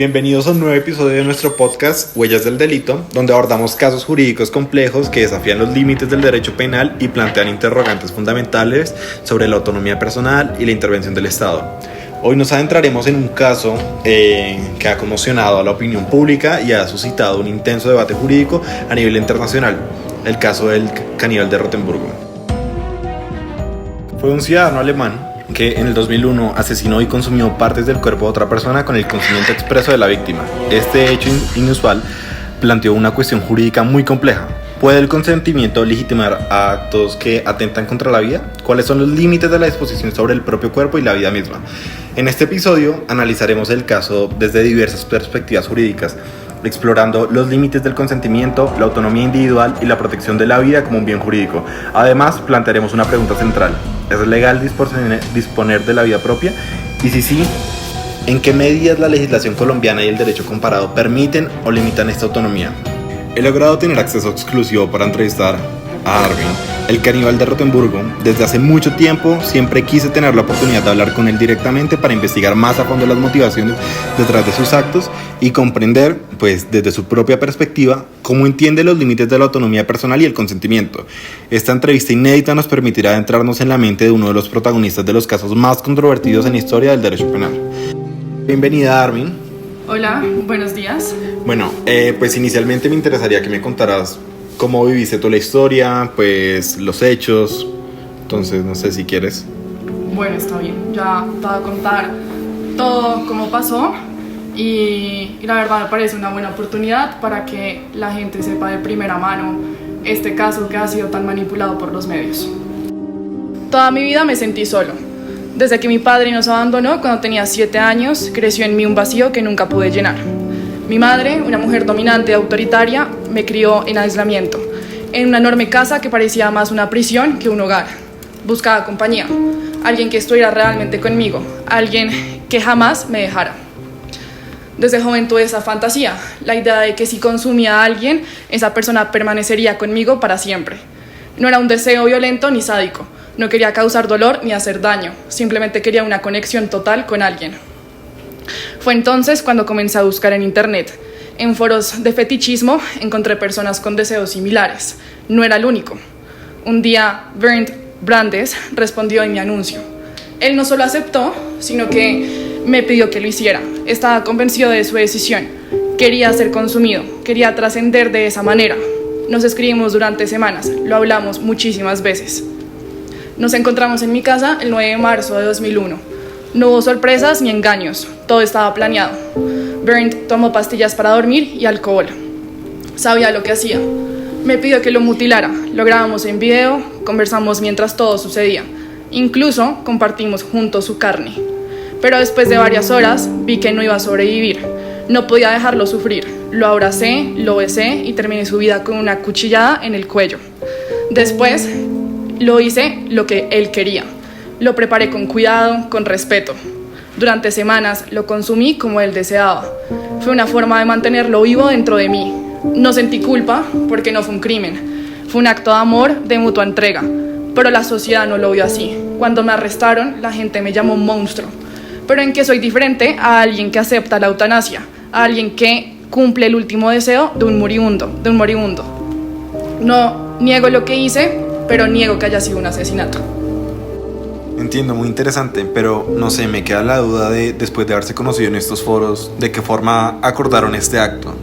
Bienvenidos a un nuevo episodio de nuestro podcast Huellas del Delito, donde abordamos casos jurídicos complejos que desafían los límites del derecho penal y plantean interrogantes fundamentales sobre la autonomía personal y la intervención del Estado. Hoy nos adentraremos en un caso que ha conmocionado a la opinión pública y ha suscitado un intenso debate jurídico a nivel internacional, el caso del caníbal de Rotemburgo. Fue un ciudadano alemán que en el 2001 asesinó y consumió partes del cuerpo de otra persona con el consentimiento expreso de la víctima. Este hecho inusual planteó una cuestión jurídica muy compleja. ¿Puede el consentimiento legitimar actos que atentan contra la vida? ¿Cuáles son los límites de la disposición sobre el propio cuerpo y la vida misma? En este episodio analizaremos el caso desde diversas perspectivas jurídicas, explorando los límites del consentimiento, la autonomía individual y la protección de la vida como un bien jurídico. Además, plantearemos una pregunta central: ¿es legal disponer de la vida propia? Y si sí, ¿en qué medidas la legislación colombiana y el derecho comparado permiten o limitan esta autonomía? He logrado tener acceso exclusivo para entrevistar a Arvin, el caníbal de Rotemburgo. Desde hace mucho tiempo siempre quise tener la oportunidad de hablar con él directamente para investigar más a fondo las motivaciones detrás de sus actos y comprender, pues desde su propia perspectiva, cómo entiende los límites de la autonomía personal y el consentimiento. Esta entrevista inédita nos permitirá adentrarnos en la mente de uno de los protagonistas de los casos más controvertidos en la historia del derecho penal. Bienvenida, Arvin. Hola, buenos días. Bueno, pues inicialmente me interesaría que me contaras cómo viviste toda la historia, pues los hechos. Entonces, no sé si quieres. Bueno, está bien. Ya te voy a contar todo cómo pasó y la verdad me parece una buena oportunidad para que la gente sepa de primera mano este caso que ha sido tan manipulado por los medios. Toda mi vida me sentí solo. Desde que mi padre nos abandonó cuando tenía 7 años, creció en mí un vacío que nunca pude llenar. Mi madre, una mujer dominante y autoritaria, me crió en aislamiento, en una enorme casa que parecía más una prisión que un hogar. Buscaba compañía, alguien que estuviera realmente conmigo, alguien que jamás me dejara. Desde joven tuve esa fantasía, la idea de que si consumía a alguien, esa persona permanecería conmigo para siempre. No era un deseo violento ni sádico, no quería causar dolor ni hacer daño, simplemente quería una conexión total con alguien. Fue entonces cuando comencé a buscar en internet. En foros de fetichismo encontré personas con deseos similares. No era el único. Un día Bernd Brandes respondió en mi anuncio. Él no solo aceptó, sino que me pidió que lo hiciera. Estaba convencido de su decisión. Quería ser consumido, quería trascender de esa manera. Nos escribimos durante semanas, lo hablamos muchísimas veces. Nos encontramos en mi casa el 9 de marzo de 2001. No hubo sorpresas ni engaños, todo estaba planeado. Bernd tomó pastillas para dormir y alcohol. Sabía lo que hacía. Me pidió que lo mutilara, lo grabamos en video, conversamos mientras todo sucedía. Incluso compartimos juntos su carne. Pero después de varias horas vi que no iba a sobrevivir. No podía dejarlo sufrir. Lo abracé, lo besé y terminé su vida con una cuchillada en el cuello. Después lo hice lo que él quería. Lo preparé con cuidado, con respeto. Durante semanas lo consumí como él deseaba. Fue una forma de mantenerlo vivo dentro de mí. No sentí culpa porque no fue un crimen. Fue un acto de amor, de mutua entrega. Pero la sociedad no lo vio así. Cuando me arrestaron, la gente me llamó monstruo. Pero ¿en qué soy diferente a alguien que acepta la eutanasia? A alguien que cumple el último deseo de un moribundo. No niego lo que hice, pero niego que haya sido un asesinato. Entiendo, muy interesante, pero no sé, me queda la duda de, después de haberse conocido en estos foros, ¿de qué forma acordaron este acto?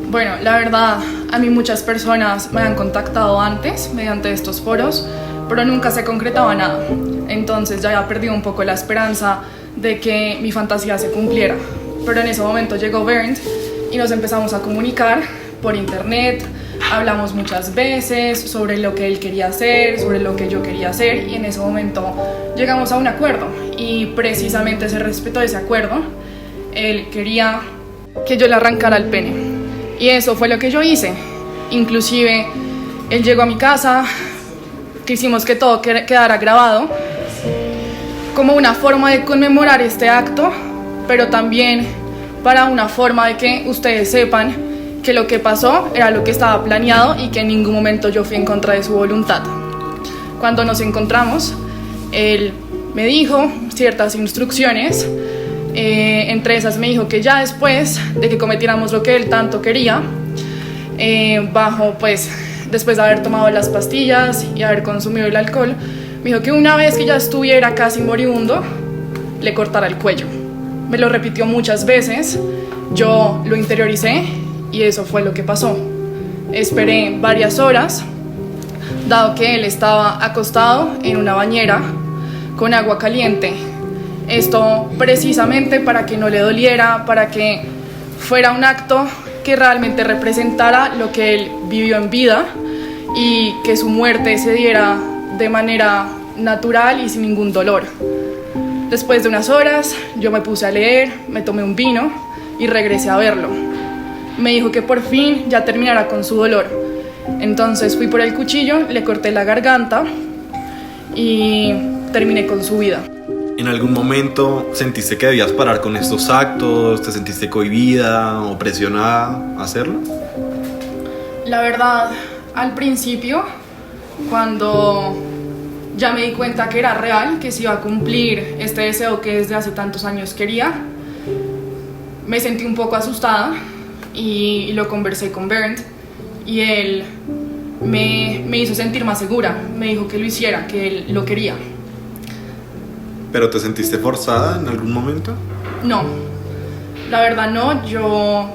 Bueno, la verdad, a mí muchas personas me han contactado antes mediante estos foros, pero nunca se concretaba nada. Entonces ya había perdido un poco la esperanza de que mi fantasía se cumpliera. Pero en ese momento llegó Bernd y nos empezamos a comunicar por internet. Hablamos muchas veces sobre lo que él quería hacer, sobre lo que yo quería hacer, y en ese momento llegamos a un acuerdo y precisamente se respetó ese acuerdo. Él quería que yo le arrancara el pene y eso fue lo que yo hice. Inclusive él llegó a mi casa, quisimos que todo quedara grabado como una forma de conmemorar este acto, pero también para una forma de que ustedes sepan que lo que pasó era lo que estaba planeado y que en ningún momento yo fui en contra de su voluntad. Cuando nos encontramos, él me dijo ciertas instrucciones Entre esas me dijo que ya después de que cometiéramos lo que él tanto quería, después de haber tomado las pastillas y haber consumido el alcohol, me dijo que una vez que ya estuviera casi moribundo, le cortara el cuello. Me lo repitió muchas veces, yo lo interioricé y eso fue lo que pasó. Esperé varias horas, dado que él estaba acostado en una bañera con agua caliente. Esto precisamente para que no le doliera, para que fuera un acto que realmente representara lo que él vivió en vida y que su muerte se diera de manera natural y sin ningún dolor. Después de unas horas, yo me puse a leer, me tomé un vino y regresé a verlo. Me dijo que por fin ya terminara con su dolor. Entonces fui por el cuchillo, le corté la garganta y terminé con su vida. ¿En algún momento sentiste que debías parar con estos actos? ¿Te sentiste cohibida o presionada a hacerlo? La verdad, al principio, cuando ya me di cuenta que era real, que se iba a cumplir este deseo que desde hace tantos años quería, me sentí un poco asustada y lo conversé con Bernd y él me hizo sentir más segura. Me dijo que lo hiciera, que él lo quería. ¿Pero te sentiste forzada en algún momento? No, la verdad no. Yo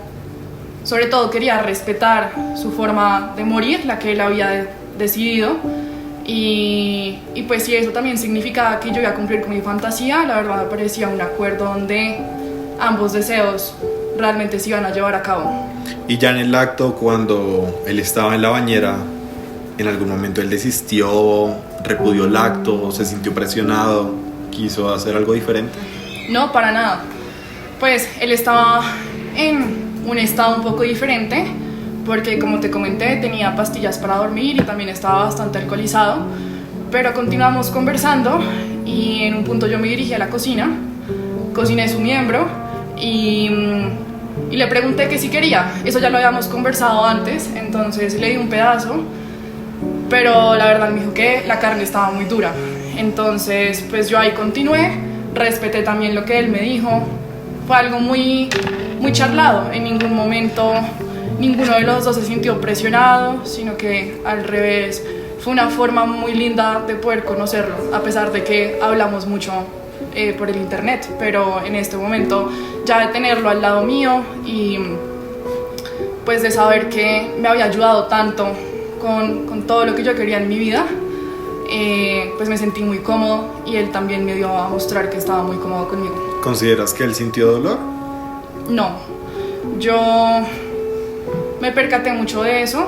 sobre todo quería respetar su forma de morir, la que él había decidido. Y pues si eso también significaba que yo iba a cumplir con mi fantasía, la verdad me parecía un acuerdo donde ambos deseos realmente se iban a llevar a cabo. Y ya en el acto, cuando él estaba en la bañera, ¿en algún momento él desistió, repudió el acto, se sintió presionado, quiso hacer algo diferente? No, para nada. Pues él estaba en un estado un poco diferente, porque como te comenté, tenía pastillas para dormir y también estaba bastante alcoholizado, pero continuamos conversando y en un punto yo me dirigí a la cocina, cociné su miembro y le pregunté que si quería. Eso ya lo habíamos conversado antes, entonces le di un pedazo, pero la verdad me dijo que la carne estaba muy dura. Entonces pues yo ahí continué, respeté también lo que él me dijo. Fue algo muy charlado, en ningún momento ninguno de los dos se sintió presionado, sino que al revés, fue una forma muy linda de poder conocerlo, a pesar de que hablamos mucho por el internet, pero en este momento ya de tenerlo al lado mío y pues de saber que me había ayudado tanto con todo lo que yo quería en mi vida, pues me sentí muy cómodo y él también me dio a mostrar que estaba muy cómodo conmigo. ¿Consideras que él sintió dolor? No, yo me percaté mucho de eso.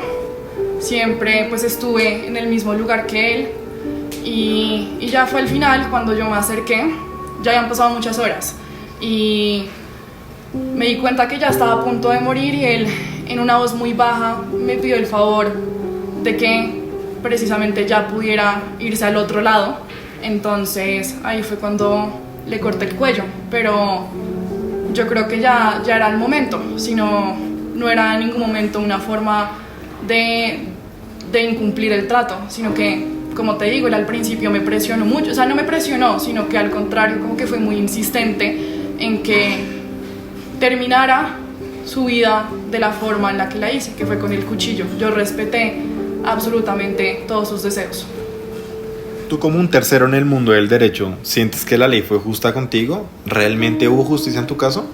Siempre pues estuve en el mismo lugar que él y ya fue al final cuando yo me acerqué. Ya habían pasado muchas horas y me di cuenta que ya estaba a punto de morir y él en una voz muy baja me pidió el favor de que precisamente ya pudiera irse al otro lado. Entonces ahí fue cuando le corté el cuello, pero yo creo que ya era el momento, sino no era en ningún momento una forma de incumplir el trato, sino que, como te digo, él al principio me presionó mucho. O sea, no me presionó, sino que al contrario, como que fue muy insistente en que terminara su vida de la forma en la que la hice, que fue con el cuchillo. Yo respeté absolutamente todos sus deseos. Tú, como un tercero en el mundo del derecho, ¿sientes que la ley fue justa contigo? ¿Realmente hubo justicia en tu caso?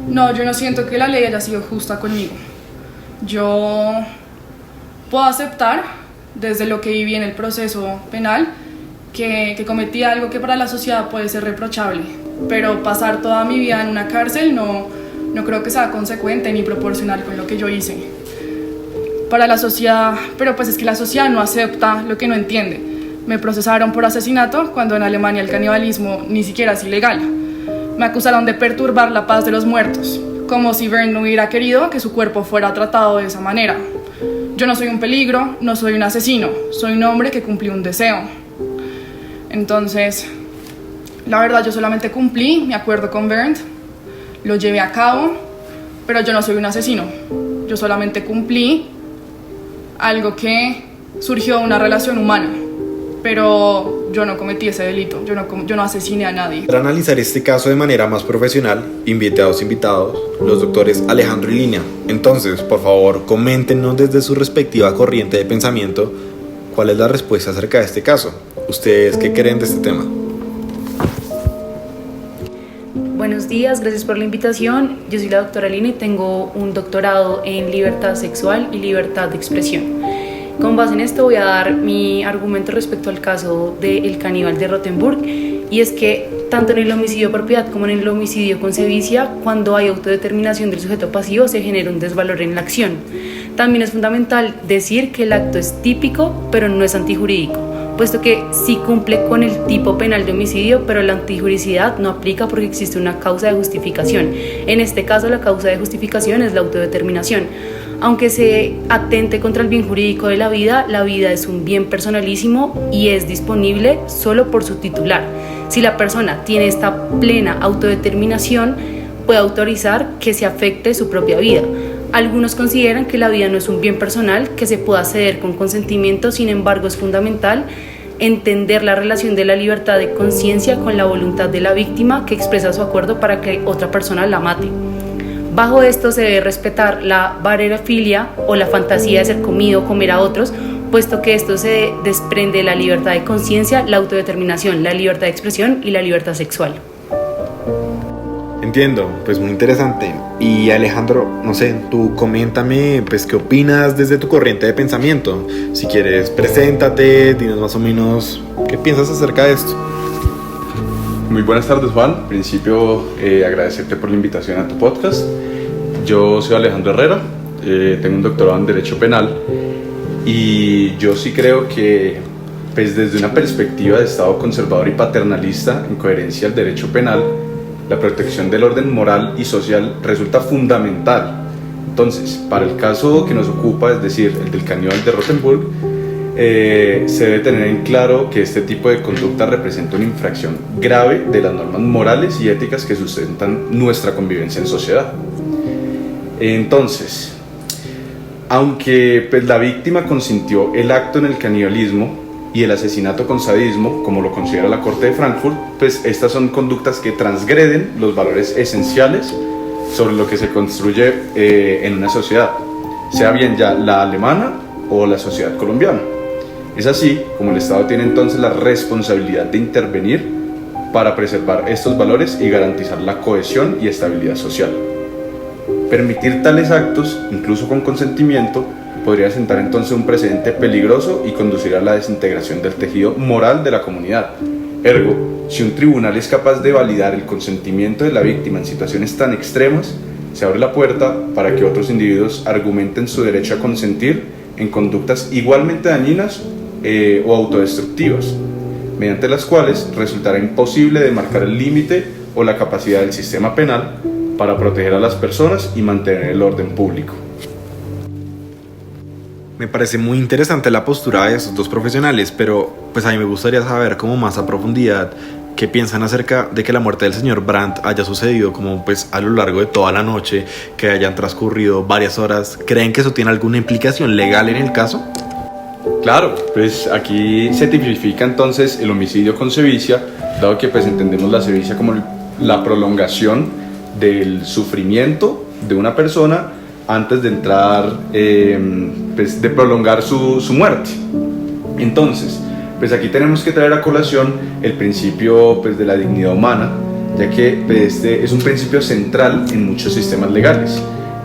No, yo no siento que la ley haya sido justa conmigo. Yo puedo aceptar, desde lo que viví en el proceso penal, que cometí algo que para la sociedad puede ser reprochable, pero pasar toda mi vida en una cárcel no creo que sea consecuente ni proporcional con lo que yo hice. Para la sociedad, pero pues es que la sociedad no acepta lo que no entiende. Me procesaron por asesinato cuando en Alemania el canibalismo ni siquiera es ilegal. Me acusaron de perturbar la paz de los muertos, como si Bernd no hubiera querido que su cuerpo fuera tratado de esa manera. Yo no soy un peligro, no soy un asesino, soy un hombre que cumplió un deseo. Entonces, la verdad, yo solamente cumplí mi acuerdo con Bernd, lo llevé a cabo, pero yo no soy un asesino. Yo solamente cumplí algo que surgió de una relación humana. pero yo no cometí ese delito, yo no asesiné a nadie. Para analizar este caso de manera más profesional, invité a dos invitados, los doctores Alejandro y Lina. Entonces, por favor, coméntenos desde su respectiva corriente de pensamiento cuál es la respuesta acerca de este caso. ¿Ustedes qué creen de este tema? Buenos días, gracias por la invitación. Yo soy la doctora Lina y tengo un doctorado en libertad sexual y libertad de expresión. Con base en esto voy a dar mi argumento respecto al caso del caníbal de Rothenburg, y es que tanto en el homicidio por propiedad como en el homicidio con sevicia, cuando hay autodeterminación del sujeto pasivo, se genera un desvalor en la acción. También es fundamental decir que el acto es típico, pero no es antijurídico, puesto que sí cumple con el tipo penal de homicidio, pero la antijuricidad no aplica porque existe una causa de justificación. En este caso, la causa de justificación es la autodeterminación. Aunque se atente contra el bien jurídico de la vida es un bien personalísimo y es disponible solo por su titular. Si la persona tiene esta plena autodeterminación, puede autorizar que se afecte su propia vida. Algunos consideran que la vida no es un bien personal que se pueda ceder con consentimiento, sin embargo es fundamental entender la relación de la libertad de conciencia con la voluntad de la víctima que expresa su acuerdo para que otra persona la mate. Bajo esto se debe respetar la barerofilia o la fantasía de ser comido o comer a otros, puesto que esto se desprende de la libertad de conciencia, la autodeterminación, la libertad de expresión y la libertad sexual. Entiendo, pues muy interesante. Y Alejandro, no sé, tú coméntame, pues qué opinas desde tu corriente de pensamiento. Si quieres, preséntate, dinos más o menos qué piensas acerca de esto. Muy buenas tardes, Juan. En principio, agradecerte por la invitación a tu podcast. Yo soy Alejandro Herrera, tengo un doctorado en Derecho Penal y yo sí creo que, pues desde una perspectiva de Estado conservador y paternalista, en coherencia al derecho penal, la protección del orden moral y social resulta fundamental. Entonces, para el caso que nos ocupa, es decir, el del caníbal de Rothenburg, se debe tener en claro que este tipo de conducta representa una infracción grave de las normas morales y éticas que sustentan nuestra convivencia en sociedad. Entonces, aunque pues, la víctima consintió el acto en el canibalismo y el asesinato con sadismo, como lo considera la Corte de Frankfurt, pues estas son conductas que transgreden los valores esenciales sobre lo que se construye en una sociedad, sea bien ya la alemana o la sociedad colombiana. Es así como el Estado tiene entonces la responsabilidad de intervenir para preservar estos valores y garantizar la cohesión y estabilidad social. Permitir tales actos, incluso con consentimiento, podría sentar entonces un precedente peligroso y conducir a la desintegración del tejido moral de la comunidad. Ergo, si un tribunal es capaz de validar el consentimiento de la víctima en situaciones tan extremas, se abre la puerta para que otros individuos argumenten su derecho a consentir en conductas igualmente dañinas o autodestructivas, mediante las cuales resultará imposible demarcar el límite o la capacidad del sistema penal para proteger a las personas y mantener el orden público. Me parece muy interesante la postura de estos dos profesionales, pero pues a mí me gustaría saber como más a profundidad qué piensan acerca de que la muerte del señor Brandt haya sucedido como pues a lo largo de toda la noche, que hayan transcurrido varias horas. ¿Creen que eso tiene alguna implicación legal en el caso? Claro, pues aquí se tipifica entonces el homicidio con sevicia, dado que pues entendemos la sevicia como la prolongación del sufrimiento de una persona antes de entrar, pues de prolongar su muerte. Entonces, pues aquí tenemos que traer a colación el principio pues, de la dignidad humana, ya que pues, este es un principio central en muchos sistemas legales,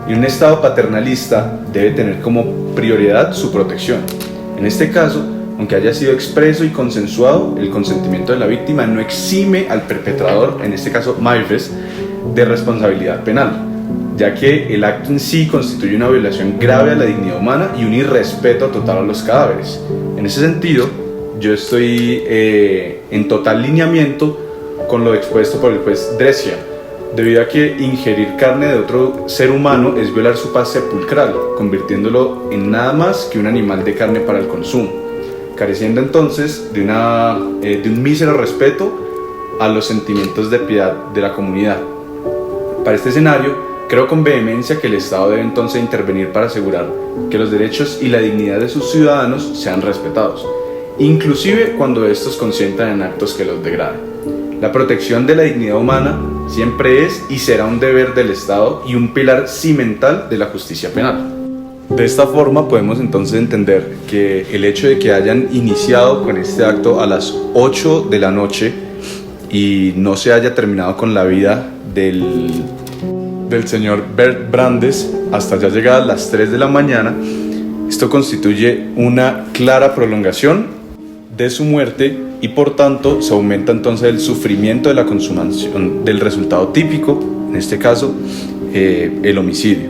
y un Estado paternalista debe tener como prioridad su protección. En este caso, aunque haya sido expreso y consensuado, el consentimiento de la víctima no exime al perpetrador, en este caso Maifes, de responsabilidad penal, ya que el acto en sí constituye una violación grave a la dignidad humana y un irrespeto total a los cadáveres. En ese sentido, yo estoy en total lineamiento con lo expuesto por el juez Drecia, debido a que ingerir carne de otro ser humano es violar su paz sepulcral, convirtiéndolo en nada más que un animal de carne para el consumo, careciendo entonces de un mísero respeto a los sentimientos de piedad de la comunidad. Para este escenario, creo con vehemencia que el Estado debe entonces intervenir para asegurar que los derechos y la dignidad de sus ciudadanos sean respetados, inclusive cuando estos consientan en actos que los degraden. La protección de la dignidad humana siempre es y será un deber del Estado y un pilar cimental de la justicia penal. De esta forma podemos entonces entender que el hecho de que hayan iniciado con este acto a las 8 de la noche y no se haya terminado con la vida del señor Bert Brandes hasta ya llegadas las 3 de la mañana, esto constituye una clara prolongación de su muerte y por tanto se aumenta entonces el sufrimiento de la consumación del resultado típico, en este caso el homicidio.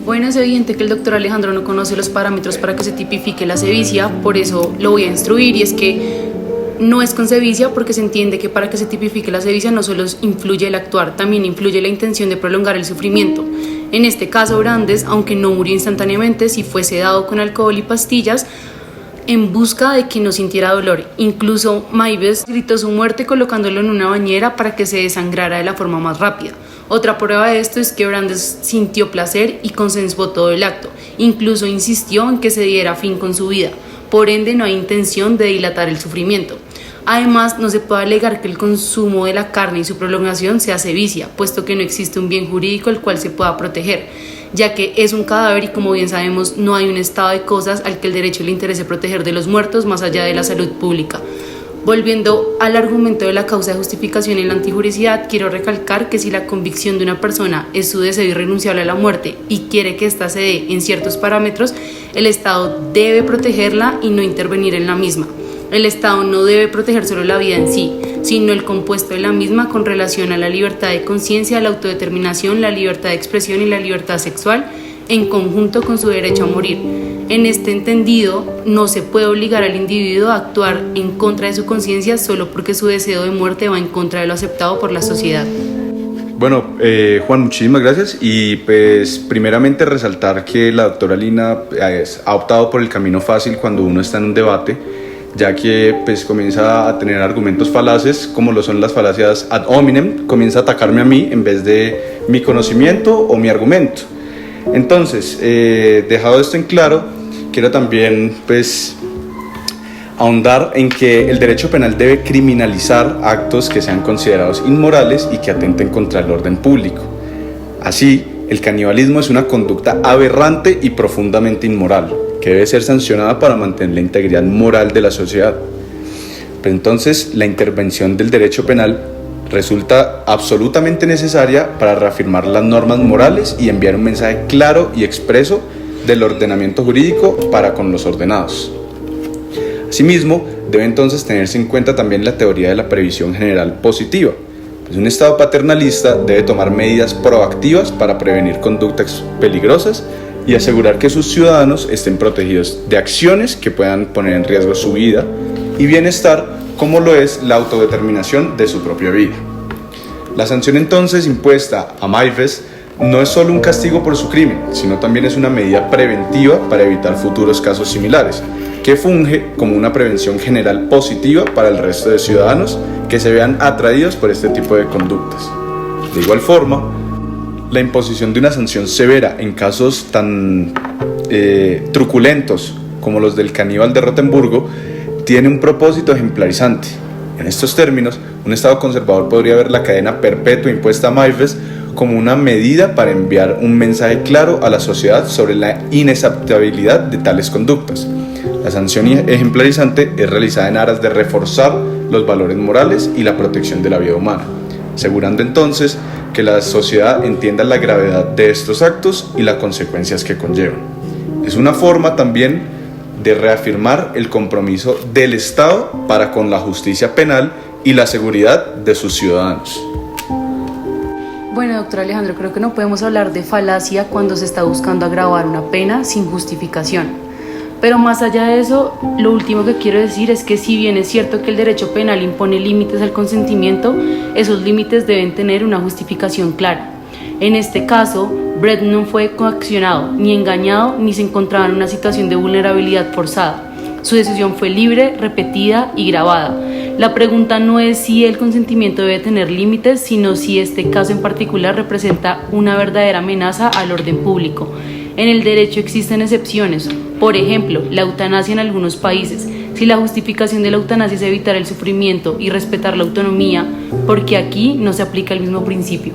Bueno, es evidente que el doctor Alejandro no conoce los parámetros para que se tipifique la sevicia, por eso lo voy a instruir, y es que no es con sevicia porque se entiende que para que se tipifique la sevicia no solo influye el actuar, también influye la intención de prolongar el sufrimiento. En este caso, Brandes, aunque no murió instantáneamente, sí fue sedado con alcohol y pastillas en busca de que no sintiera dolor. Incluso Maives gritó su muerte colocándolo en una bañera para que se desangrara de la forma más rápida. Otra prueba de esto es que Brandes sintió placer y consensuó todo el acto. Incluso insistió en que se diera fin con su vida. Por ende, no hay intención de dilatar el sufrimiento. Además, no se puede alegar que el consumo de la carne y su prolongación sea sevicia, puesto que no existe un bien jurídico el cual se pueda proteger, ya que es un cadáver y, como bien sabemos, no hay un estado de cosas al que el derecho le interese proteger de los muertos más allá de la salud pública. Volviendo al argumento de la causa de justificación en la antijuricidad, quiero recalcar que si la convicción de una persona es su deseo irrenunciable a la muerte y quiere que ésta se dé en ciertos parámetros, el Estado debe protegerla y no intervenir en la misma. El Estado no debe proteger solo la vida en sí, sino el compuesto de la misma con relación a la libertad de conciencia, la autodeterminación, la libertad de expresión y la libertad sexual, en conjunto con su derecho a morir. En este entendido, no se puede obligar al individuo a actuar en contra de su conciencia solo porque su deseo de muerte va en contra de lo aceptado por la sociedad. Bueno, Juan, muchísimas gracias, y pues primeramente resaltar que la doctora Lina ha optado por el camino fácil cuando uno está en un debate, ya que pues comienza a tener argumentos falaces, como lo son las falacias ad hominem, comienza a atacarme a mí en vez de mi conocimiento o mi argumento. Entonces, dejado esto en claro, quiero también pues ahondar en que el derecho penal debe criminalizar actos que sean considerados inmorales y que atenten contra el orden público. Así, el canibalismo es una conducta aberrante y profundamente inmoral, que debe ser sancionada para mantener la integridad moral de la sociedad. Pero entonces, la intervención del derecho penal resulta absolutamente necesaria para reafirmar las normas morales y enviar un mensaje claro y expreso del ordenamiento jurídico para con los ordenados. Asimismo, debe entonces tenerse en cuenta también la teoría de la previsión general positiva, pues un Estado paternalista debe tomar medidas proactivas para prevenir conductas peligrosas y asegurar que sus ciudadanos estén protegidos de acciones que puedan poner en riesgo su vida y bienestar, como lo es la autodeterminación de su propia vida. La sanción entonces impuesta a Maives no es solo un castigo por su crimen, sino también es una medida preventiva para evitar futuros casos similares, que funge como una prevención general positiva para el resto de ciudadanos que se vean atraídos por este tipo de conductas. De igual forma, la imposición de una sanción severa en casos tan truculentos como los del caníbal de Rotemburgo tiene un propósito ejemplarizante. En estos términos, un Estado conservador podría ver la cadena perpetua impuesta a Maives como una medida para enviar un mensaje claro a la sociedad sobre la inaceptabilidad de tales conductas. La sanción ejemplarizante es realizada en aras de reforzar los valores morales y la protección de la vida humana, asegurando entonces que la sociedad entienda la gravedad de estos actos y las consecuencias que conllevan. Es una forma también de reafirmar el compromiso del Estado para con la justicia penal y la seguridad de sus ciudadanos. Bueno, doctor Alejandro, creo que no podemos hablar de falacia cuando se está buscando agravar una pena sin justificación. Pero más allá de eso, lo último que quiero decir es que si bien es cierto que el derecho penal impone límites al consentimiento, esos límites deben tener una justificación clara. En este caso, Brett no fue coaccionado, ni engañado, ni se encontraba en una situación de vulnerabilidad forzada. Su decisión fue libre, repetida y grabada. La pregunta no es si el consentimiento debe tener límites, sino si este caso en particular representa una verdadera amenaza al orden público. En el derecho existen excepciones. Por ejemplo, la eutanasia en algunos países. Si la justificación de la eutanasia es evitar el sufrimiento y respetar la autonomía, ¿por qué aquí no se aplica el mismo principio?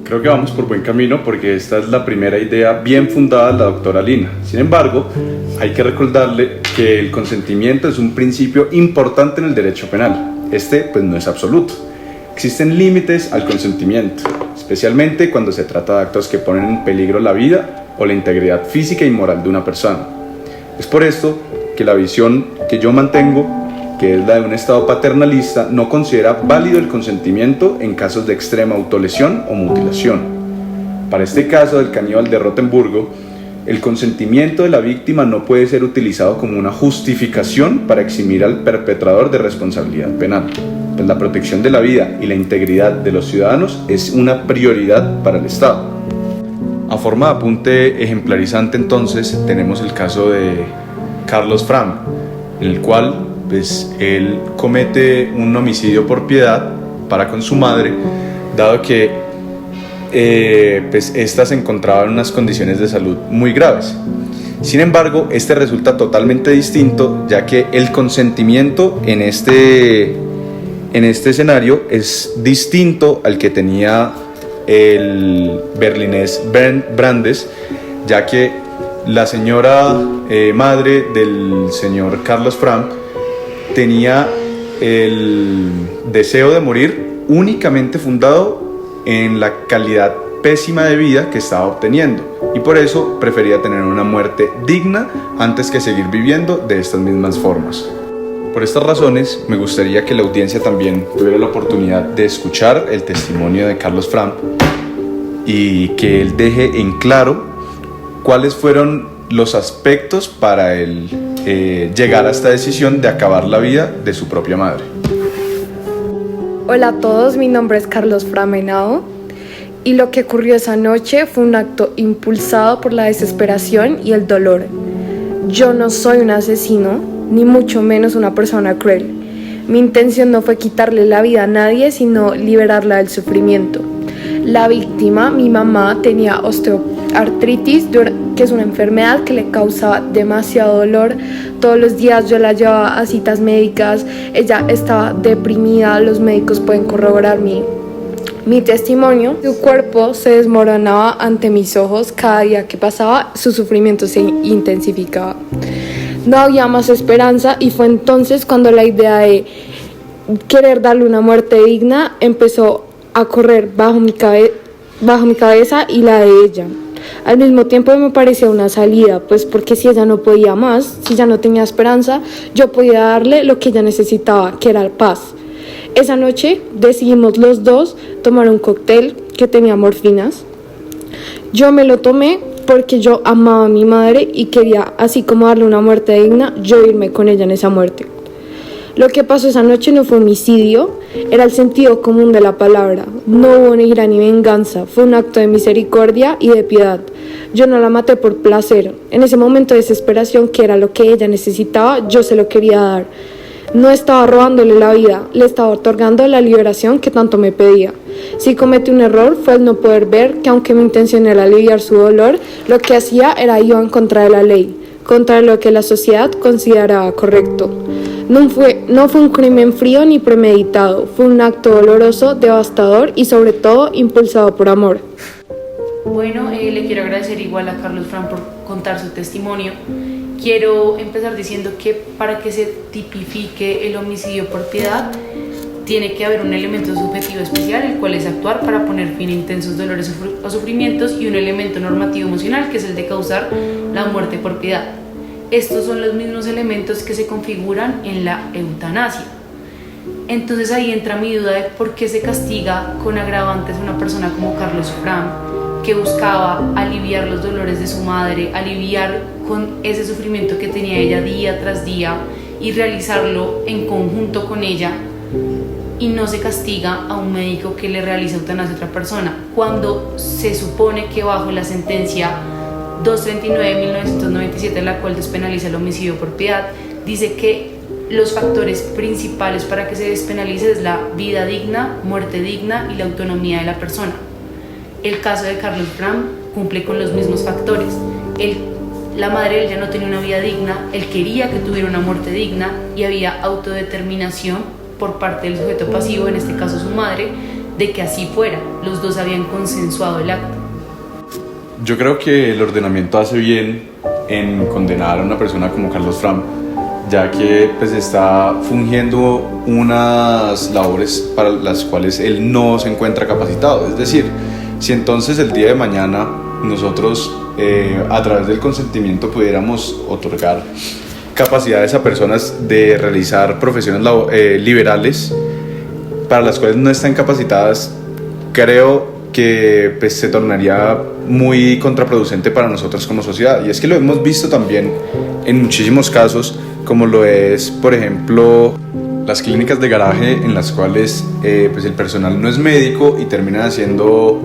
Creo que vamos por buen camino porque esta es la primera idea bien fundada de la doctora Lina. Sin embargo, hay que recordarle que el consentimiento es un principio importante en el derecho penal. Este pues no es absoluto. Existen límites al consentimiento, especialmente cuando se trata de actos que ponen en peligro la vida o la integridad física y moral de una persona. Es por esto que la visión que yo mantengo, que es la de un Estado paternalista, no considera válido el consentimiento en casos de extrema autolesión o mutilación. Para este caso del caníbal de Rotemburgo, el consentimiento de la víctima no puede ser utilizado como una justificación para eximir al perpetrador de responsabilidad penal, pues la protección de la vida y la integridad de los ciudadanos es una prioridad para el Estado. A forma de apunte ejemplarizante entonces tenemos el caso de Carlos Fram, en el cual pues, él comete un homicidio por piedad para con su madre, dado que pues esta se encontraba en unas condiciones de salud muy graves. Sin embargo, este resulta totalmente distinto, ya que el consentimiento en este escenario es distinto al que tenía el berlinés Bernd Brandes, ya que la señora madre del señor Carlos Fram tenía el deseo de morir únicamente fundado en la calidad pésima de vida que estaba obteniendo, y por eso prefería tener una muerte digna antes que seguir viviendo de estas mismas formas. Por estas razones, me gustaría que la audiencia también tuviera la oportunidad de escuchar el testimonio de Carlos Fram y que él deje en claro cuáles fueron los aspectos para él llegar a esta decisión de acabar la vida de su propia madre. Hola a todos, mi nombre es Carlos Fram Henao y lo que ocurrió esa noche fue un acto impulsado por la desesperación y el dolor. Yo no soy un asesino, ni mucho menos una persona cruel. Mi intención no fue quitarle la vida a nadie, sino liberarla del sufrimiento. La víctima, mi mamá, tenía osteoartritis, que es una enfermedad que le causaba demasiado dolor. Todos los días yo la llevaba a citas médicas, ella estaba deprimida, los médicos pueden corroborar mi testimonio. Su cuerpo se desmoronaba ante mis ojos, cada día que pasaba su sufrimiento se intensificaba. No había más esperanza y fue entonces cuando la idea de querer darle una muerte digna empezó a correr bajo mi cabeza y la de ella. Al mismo tiempo me parecía una salida, pues porque si ella no podía más, si ya no tenía esperanza, yo podía darle lo que ella necesitaba, que era paz. Esa noche decidimos los dos tomar un cóctel que tenía morfinas. Yo me lo tomé porque yo amaba a mi madre y quería, así como darle una muerte digna, yo irme con ella en esa muerte. Lo que pasó esa noche no fue homicidio, era el sentido común de la palabra. No hubo ni ira ni venganza, fue un acto de misericordia y de piedad. Yo no la maté por placer. En ese momento de desesperación, que era lo que ella necesitaba, yo se lo quería dar. No estaba robándole la vida, le estaba otorgando la liberación que tanto me pedía. Si cometí un error fue el no poder ver que aunque mi intención era aliviar su dolor, lo que hacía era ir en contra de la ley, contra lo que la sociedad consideraba correcto. No fue un crimen frío ni premeditado, fue un acto doloroso, devastador y sobre todo impulsado por amor. Bueno, le quiero agradecer igual a Carlos Fram por contar su testimonio. Quiero empezar diciendo que para que se tipifique el homicidio por piedad, tiene que haber un elemento subjetivo especial, el cual es actuar para poner fin a intensos dolores o sufrimientos, y un elemento normativo emocional, que es el de causar la muerte por piedad. Estos son los mismos elementos que se configuran en la eutanasia. Entonces ahí entra mi duda de por qué se castiga con agravantes a una persona como Carlos Fram, que buscaba aliviar los dolores de su madre, aliviar con ese sufrimiento que tenía ella día tras día y realizarlo en conjunto con ella, y no se castiga a un médico que le realiza eutanasia a otra persona, cuando se supone que bajo la sentencia 239 de 1997, la cual despenaliza el homicidio por piedad, dice que los factores principales para que se despenalice es la vida digna, muerte digna y la autonomía de la persona. El caso de Carlos Fram cumple con los mismos factores. La madre de él ya no tenía una vida digna, él quería que tuviera una muerte digna y había autodeterminación por parte del sujeto pasivo, en este caso su madre, de que así fuera. Los dos habían consensuado el acto. Yo creo que el ordenamiento hace bien en condenar a una persona como Carlos Fram, ya que pues está fungiendo unas labores para las cuales él no se encuentra capacitado. Es decir, si entonces el día de mañana nosotros a través del consentimiento pudiéramos otorgar capacidades a personas de realizar profesiones liberales para las cuales no están capacitadas, creo que pues, se tornaría muy contraproducente para nosotros como sociedad. Y es que lo hemos visto también en muchísimos casos, como lo es, por ejemplo, las clínicas de garaje en las cuales pues el personal no es médico y terminan haciendo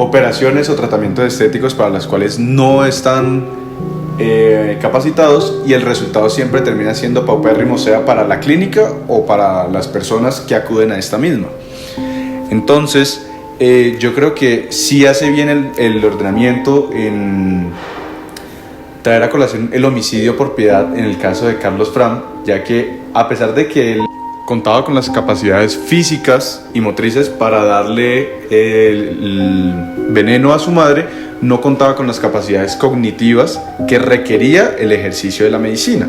operaciones o tratamientos estéticos para las cuales no están capacitados, y el resultado siempre termina siendo paupérrimo, sea para la clínica o para las personas que acuden a esta misma. Entonces, yo creo que sí hace bien el ordenamiento en traer a colación el homicidio por piedad en el caso de Carlos Fram, ya que a pesar de que él contaba con las capacidades físicas y motrices para darle el veneno a su madre, no contaba con las capacidades cognitivas que requería el ejercicio de la medicina.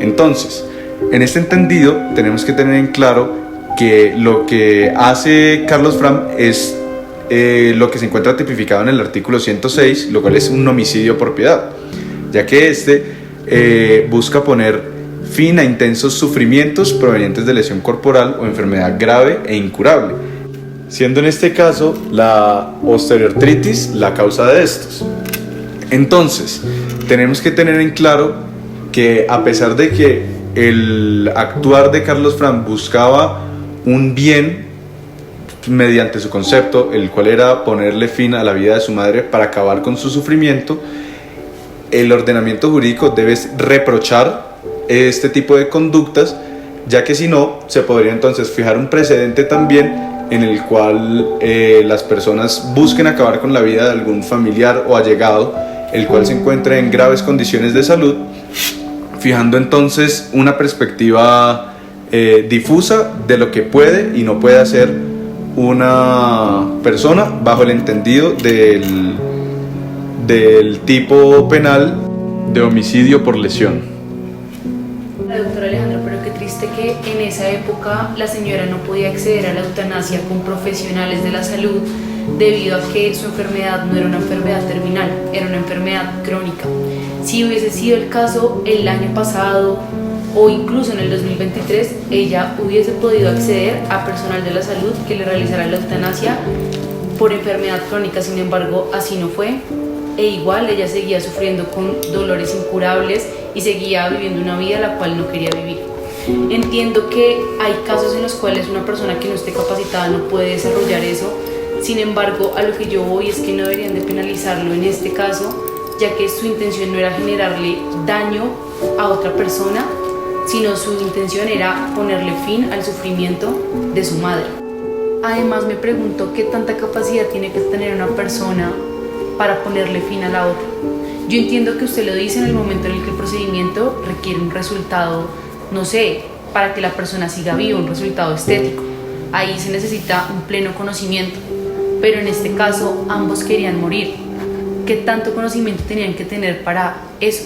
Entonces, en este entendido, tenemos que tener en claro que lo que hace Carlos Fram es lo que se encuentra tipificado en el artículo 106, lo cual es un homicidio por piedad, ya que busca poner fin a intensos sufrimientos provenientes de lesión corporal o enfermedad grave e incurable, siendo en este caso la osteoartritis la causa de estos. Entonces, tenemos que tener en claro que a pesar de que el actuar de Carlos Fram buscaba un bien mediante su concepto, el cual era ponerle fin a la vida de su madre para acabar con su sufrimiento, el ordenamiento jurídico debe reprochar este tipo de conductas, ya que si no, se podría entonces fijar un precedente también en el cual las personas busquen acabar con la vida de algún familiar o allegado, el cual se encuentre en graves condiciones de salud, fijando entonces una perspectiva difusa de lo que puede y no puede hacer una persona bajo el entendido del tipo penal de homicidio por lesión. Doctora Alejandra, pero qué triste que en esa época la señora no podía acceder a la eutanasia con profesionales de la salud debido a que su enfermedad no era una enfermedad terminal, era una enfermedad crónica. Si hubiese sido el caso el año pasado o incluso en el 2023, ella hubiese podido acceder a personal de la salud que le realizara la eutanasia por enfermedad crónica. Sin embargo, así no fue, e igual ella seguía sufriendo con dolores incurables y seguía viviendo una vida la cual no quería vivir. Entiendo que hay casos en los cuales una persona que no esté capacitada no puede desarrollar eso. Sin embargo, a lo que yo voy es que no deberían de penalizarlo en este caso, ya que su intención no era generarle daño a otra persona, sino su intención era ponerle fin al sufrimiento de su madre. Además, me pregunto qué tanta capacidad tiene que tener una persona para ponerle fin a la otra. Yo entiendo que usted lo dice en el momento en el que el procedimiento requiere un resultado, no sé, para que la persona siga viva, un resultado estético. Ahí se necesita un pleno conocimiento, pero en este caso ambos querían morir. ¿Qué tanto conocimiento tenían que tener para eso?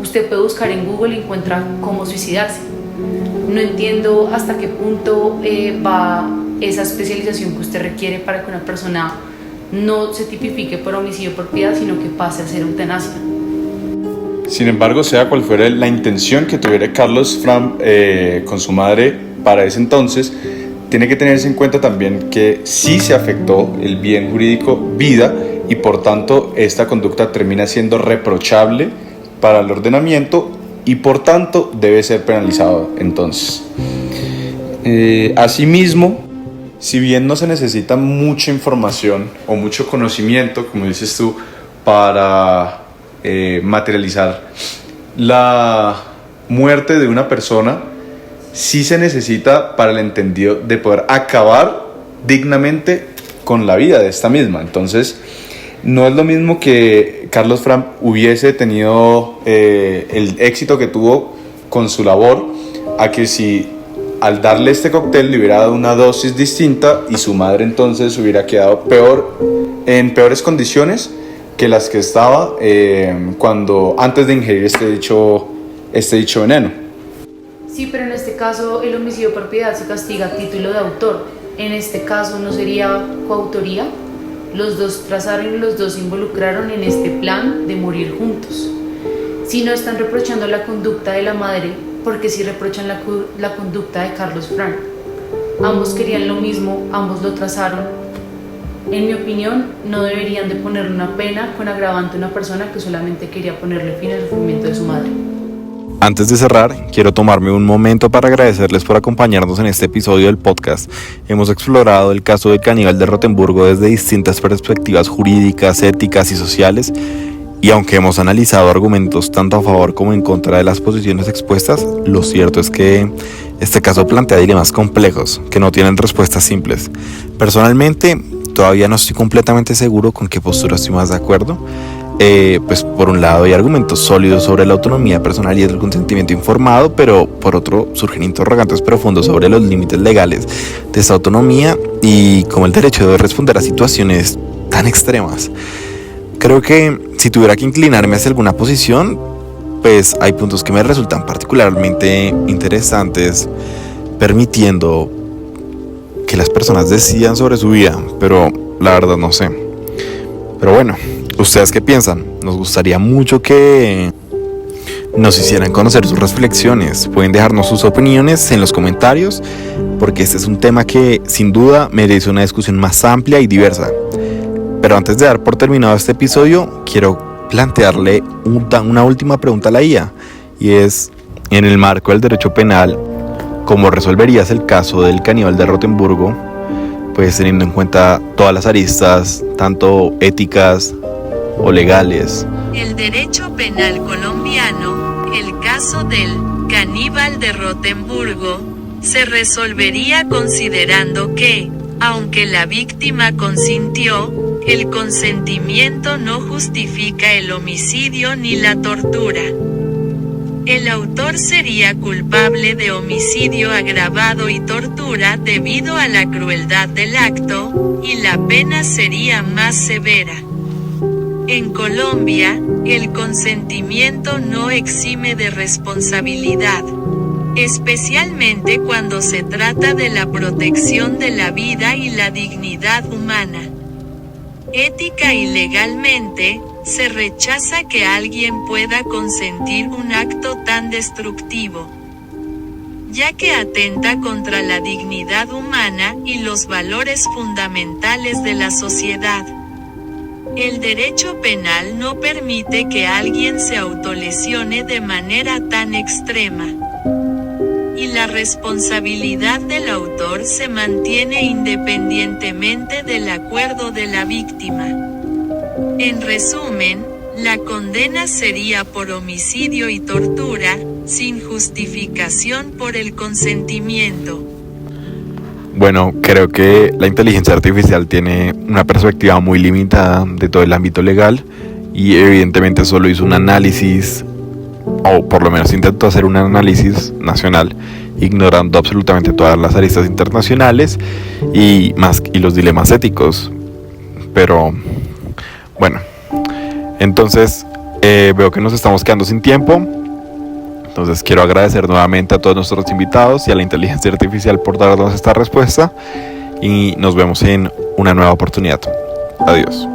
Usted puede buscar en Google y encuentra cómo suicidarse. No entiendo hasta qué punto va esa especialización que usted requiere para que una persona no se tipifique por homicidio por piedad, sino que pase a ser eutanasia. Sin embargo, sea cual fuera la intención que tuviera Carlos Fram con su madre para ese entonces, tiene que tenerse en cuenta también que sí se afectó el bien jurídico vida, y por tanto esta conducta termina siendo reprochable para el ordenamiento y por tanto debe ser penalizado entonces. Asimismo, si bien no se necesita mucha información o mucho conocimiento, como dices tú, para materializar la muerte de una persona, sí se necesita para el entendido de poder acabar dignamente con la vida de esta misma. Entonces, no es lo mismo que Carlos Fram hubiese tenido el éxito que tuvo con su labor, a que si al darle este cóctel le hubiera dado una dosis distinta y su madre entonces hubiera quedado en peores condiciones que las que estaba antes de ingerir este dicho veneno. Sí, pero en este caso el homicidio de propiedad se castiga a título de autor. En este caso no sería coautoría. Los dos trazaron y los dos se involucraron en este plan de morir juntos. Si no están reprochando la conducta de la madre, porque sí reprochan la conducta de Carlos Fram. Ambos querían lo mismo, ambos lo trazaron. En mi opinión, no deberían de ponerle una pena con agravante a una persona que solamente quería ponerle fin al sufrimiento de su madre. Antes de cerrar, quiero tomarme un momento para agradecerles por acompañarnos en este episodio del podcast. Hemos explorado el caso del caníbal de Rotemburgo desde distintas perspectivas jurídicas, éticas y sociales, y aunque hemos analizado argumentos tanto a favor como en contra de las posiciones expuestas, lo cierto es que este caso plantea dilemas complejos que no tienen respuestas simples. Personalmente, todavía no estoy completamente seguro con qué postura estoy más de acuerdo. Pues por un lado hay argumentos sólidos sobre la autonomía personal y el consentimiento informado, pero por otro surgen interrogantes profundos sobre los límites legales de esa autonomía y como el derecho de responder a situaciones tan extremas. Creo que si tuviera que inclinarme hacia alguna posición, pues hay puntos que me resultan particularmente interesantes, permitiendo que las personas decidan sobre su vida, pero la verdad no sé. Pero bueno, ¿ustedes qué piensan? Nos gustaría mucho que nos hicieran conocer sus reflexiones. Pueden dejarnos sus opiniones en los comentarios, porque este es un tema que sin duda merece una discusión más amplia y diversa. Pero antes de dar por terminado este episodio, quiero plantearle una última pregunta a la IA, y es, en el marco del derecho penal, ¿cómo resolverías el caso del caníbal de Rotemburgo? Pues teniendo en cuenta todas las aristas, tanto éticas o legales. El derecho penal colombiano, el caso del caníbal de Rotemburgo, se resolvería considerando que, aunque la víctima consintió, el consentimiento no justifica el homicidio ni la tortura. El autor sería culpable de homicidio agravado y tortura debido a la crueldad del acto, y la pena sería más severa. En Colombia, el consentimiento no exime de responsabilidad, especialmente cuando se trata de la protección de la vida y la dignidad humana. Ética y legalmente, se rechaza que alguien pueda consentir un acto tan destructivo, ya que atenta contra la dignidad humana y los valores fundamentales de la sociedad. El derecho penal no permite que alguien se autolesione de manera tan extrema, y la responsabilidad del autor se mantiene independientemente del acuerdo de la víctima. En resumen, la condena sería por homicidio y tortura, sin justificación por el consentimiento. Bueno, creo que la inteligencia artificial tiene una perspectiva muy limitada de todo el ámbito legal y evidentemente solo hizo un análisis, o por lo menos intentó hacer un análisis nacional, ignorando absolutamente todas las aristas internacionales y los dilemas éticos. Pero bueno, entonces veo que nos estamos quedando sin tiempo. Entonces quiero agradecer nuevamente a todos nuestros invitados y a la inteligencia artificial por darnos esta respuesta, y nos vemos en una nueva oportunidad. Adiós.